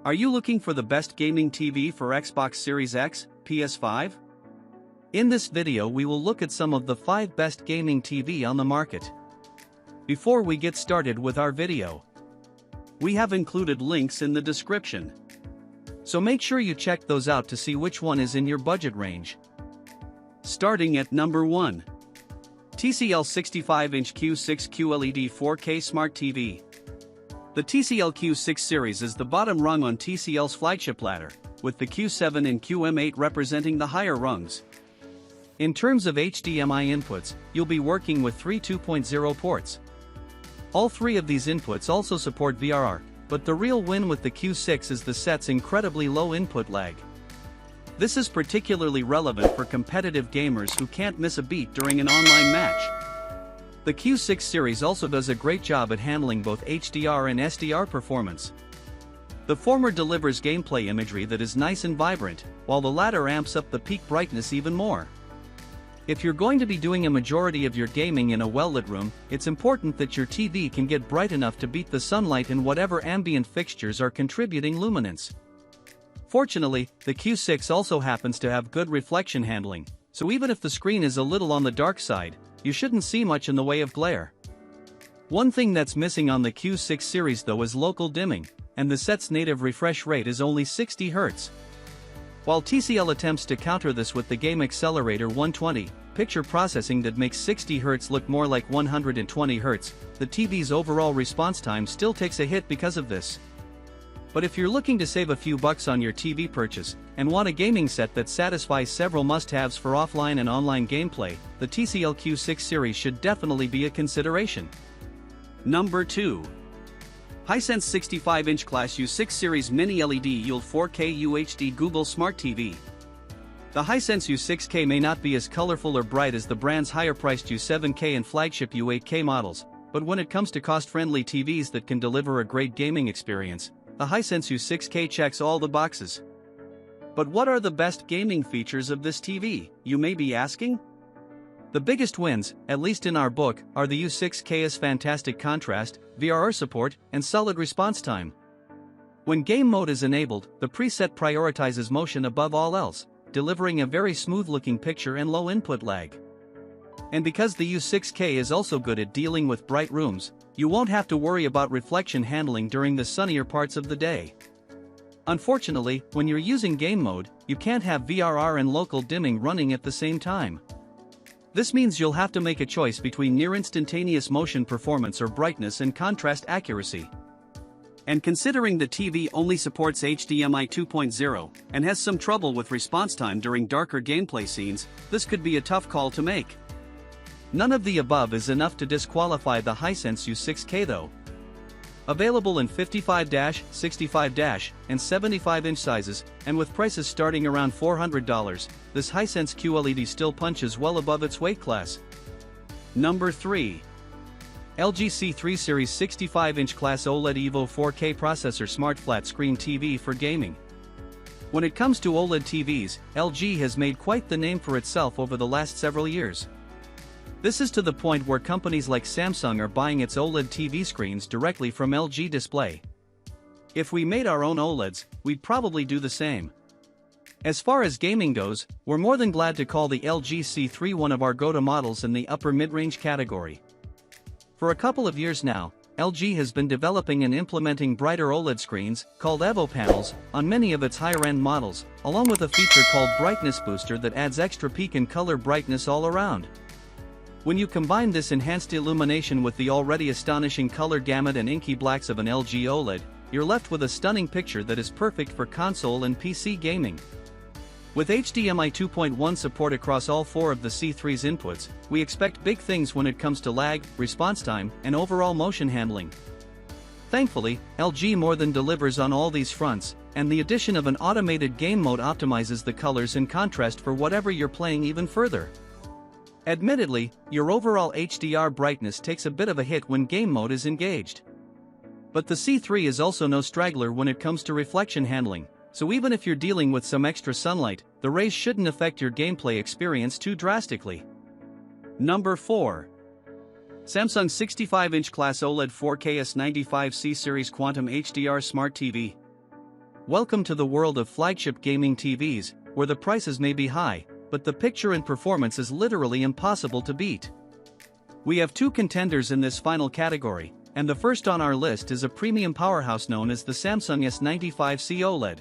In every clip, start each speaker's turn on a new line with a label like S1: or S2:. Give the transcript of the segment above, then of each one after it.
S1: Are you looking for the best gaming TV for Xbox Series X, PS5? In this video we will look at some of the 5 best gaming TV on the market. Before we get started with our video, we have included links in the description. So make sure you check those out to see which one is in your budget range. Starting at number 1. TCL 65-inch Q6 QLED 4K Smart TV. The TCL Q6 series is the bottom rung on TCL's flagship ladder, with the Q7 and QM8 representing the higher rungs. In terms of HDMI inputs, you'll be working with 3 2.0 ports. All 3 of these inputs also support VRR, but the real win with the Q6 is the set's incredibly low input lag. This is particularly relevant for competitive gamers who can't miss a beat during an online match. The Q6 series also does a great job at handling both HDR and SDR performance. The former delivers gameplay imagery that is nice and vibrant, while the latter amps up the peak brightness even more. If you're going to be doing a majority of your gaming in a well-lit room, it's important that your TV can get bright enough to beat the sunlight and whatever ambient fixtures are contributing luminance. Fortunately, the Q6 also happens to have good reflection handling, so even if the screen is a little on the dark side, you shouldn't see much in the way of glare. One thing that's missing on the Q6 series though is local dimming, and the set's native refresh rate is only 60 Hz. While TCL attempts to counter this with the Game Accelerator 120 picture processing that makes 60 Hz look more like 120 Hz, the TV's overall response time still takes a hit because of this. But if you're looking to save a few bucks on your TV purchase, and want a gaming set that satisfies several must-haves for offline and online gameplay, the TCL Q6 series should definitely be a consideration. Number 2. HighSense 65-inch Class U6 Series Mini LED ULED 4K UHD Google Smart TV. The HighSense U6K may not be as colorful or bright as the brand's higher-priced U7K and flagship U8K models, but when it comes to cost-friendly TVs that can deliver a great gaming experience, the HighSense U6K checks all the boxes. But what are the best gaming features of this TV, you may be asking? The biggest wins, at least in our book, are the U6K's fantastic contrast, VRR support, and solid response time. When game mode is enabled, the preset prioritizes motion above all else, delivering a very smooth-looking picture and low input lag. And because the U6K is also good at dealing with bright rooms, you won't have to worry about reflection handling during the sunnier parts of the day. Unfortunately, when you're using game mode, you can't have VRR and local dimming running at the same time. This means you'll have to make a choice between near-instantaneous motion performance or brightness and contrast accuracy. And considering the TV only supports HDMI 2.0 and has some trouble with response time during darker gameplay scenes, this could be a tough call to make. None of the above is enough to disqualify the HighSense U6K though. Available in 55-, 65-, and 75-inch sizes, and with prices starting around $400, this HighSense QLED still punches well above its weight class. Number 3. LG C3 Series 65-inch Class OLED Evo 4K Processor Smart Flat Screen TV for gaming. When it comes to OLED TVs, LG has made quite the name for itself over the last several years. This is to the point where companies like Samsung are buying its OLED TV screens directly from LG Display. If we made our own OLEDs, we'd probably do the same. As far as gaming goes, we're more than glad to call the LG C3 one of our go-to models in the upper mid-range category. For a couple of years now, LG has been developing and implementing brighter OLED screens, called Evo panels, on many of its higher-end models, along with a feature called Brightness Booster that adds extra peak and color brightness all around. When you combine this enhanced illumination with the already astonishing color gamut and inky blacks of an LG OLED, you're left with a stunning picture that is perfect for console and PC gaming. With HDMI 2.1 support across all 4 of the C3's inputs, we expect big things when it comes to lag, response time, and overall motion handling. Thankfully, LG more than delivers on all these fronts, and the addition of an automated game mode optimizes the colors and contrast for whatever you're playing even further. Admittedly, your overall HDR brightness takes a bit of a hit when game mode is engaged. But the C3 is also no straggler when it comes to reflection handling, so even if you're dealing with some extra sunlight, the rays shouldn't affect your gameplay experience too drastically. Number 4. Samsung 65-inch Class OLED 4K S95 C-Series Quantum HDR Smart TV. Welcome to the world of flagship gaming TVs, where the prices may be high, but the picture and performance is literally impossible to beat. We have two contenders in this final category, and the first on our list is a premium powerhouse known as the Samsung S95C OLED.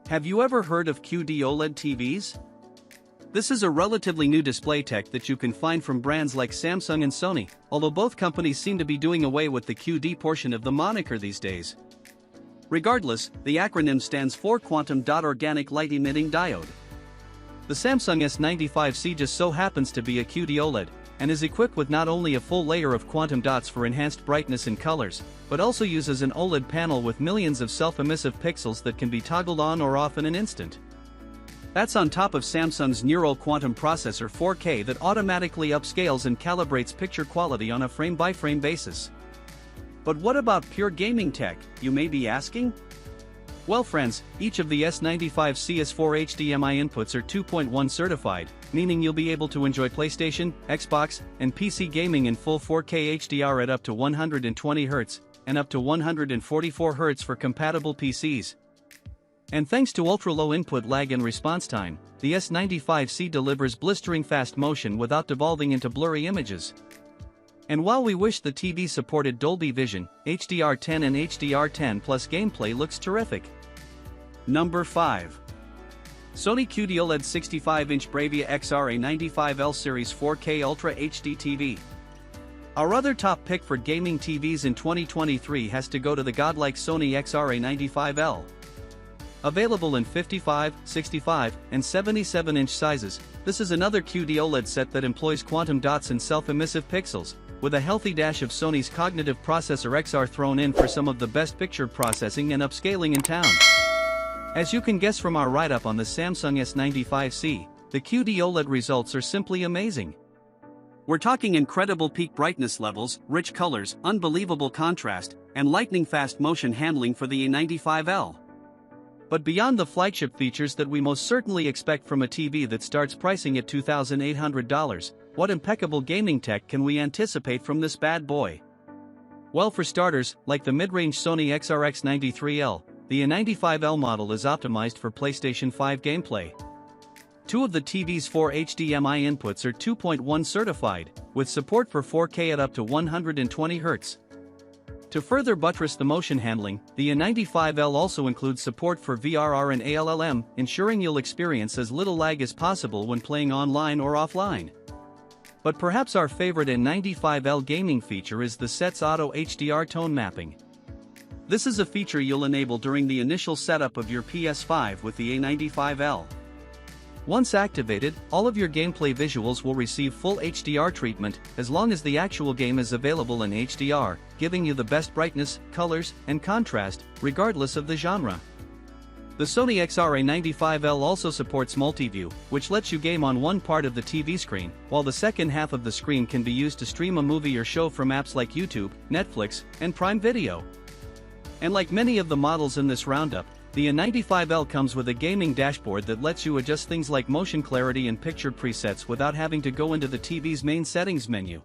S1: Have you ever heard of QD OLED TVs? This is a relatively new display tech that you can find from brands like Samsung and Sony, although both companies seem to be doing away with the QD portion of the moniker these days. Regardless, the acronym stands for Quantum Dot Organic Light Emitting Diode. The Samsung S95C just so happens to be a QD OLED, and is equipped with not only a full layer of quantum dots for enhanced brightness and colors, but also uses an OLED panel with millions of self-emissive pixels that can be toggled on or off in an instant. That's on top of Samsung's Neural Quantum Processor 4K that automatically upscales and calibrates picture quality on a frame-by-frame basis. But what about pure gaming tech, you may be asking? Well friends, each of the S95C's 4 HDMI inputs are 2.1 certified, meaning you'll be able to enjoy PlayStation, Xbox, and PC gaming in full 4K HDR at up to 120Hz, and up to 144Hz for compatible PCs. And thanks to ultra-low input lag and response time, the S95C delivers blistering fast motion without devolving into blurry images. And while we wish the TV supported Dolby Vision, HDR10 and HDR10 Plus gameplay looks terrific. Number 5. Sony QD OLED 65-inch Bravia XR-A95L Series 4K Ultra HD TV. Our other top pick for gaming TVs in 2023 has to go to the godlike Sony XR-A95L. Available in 55, 65, and 77-inch sizes, this is another QD OLED set that employs quantum dots and self-emissive pixels, with a healthy dash of Sony's cognitive processor XR thrown in for some of the best picture processing and upscaling in town. As you can guess from our write-up on the Samsung S95C, the QD OLED results are simply amazing. We're talking incredible peak brightness levels, rich colors, unbelievable contrast, and lightning-fast motion handling for the A95L. But beyond the flagship features that we most certainly expect from a TV that starts pricing at $2,800, what impeccable gaming tech can we anticipate from this bad boy? Well, for starters, like the mid-range Sony XRX93L, the A95L model is optimized for PlayStation 5 gameplay. Two of the TV's 4 HDMI inputs are 2.1 certified, with support for 4K at up to 120Hz. To further buttress the motion handling, the A95L also includes support for VRR and ALLM, ensuring you'll experience as little lag as possible when playing online or offline. But perhaps our favorite A95L gaming feature is the set's auto HDR tone mapping. This is a feature you'll enable during the initial setup of your PS5 with the A95L. Once activated, all of your gameplay visuals will receive full HDR treatment, as long as the actual game is available in HDR, giving you the best brightness, colors, and contrast, regardless of the genre. The Sony XR-A95L also supports multi-view, which lets you game on one part of the TV screen, while the second half of the screen can be used to stream a movie or show from apps like YouTube, Netflix, and Prime Video. And like many of the models in this roundup, the A95L comes with a gaming dashboard that lets you adjust things like motion clarity and picture presets without having to go into the TV's main settings menu.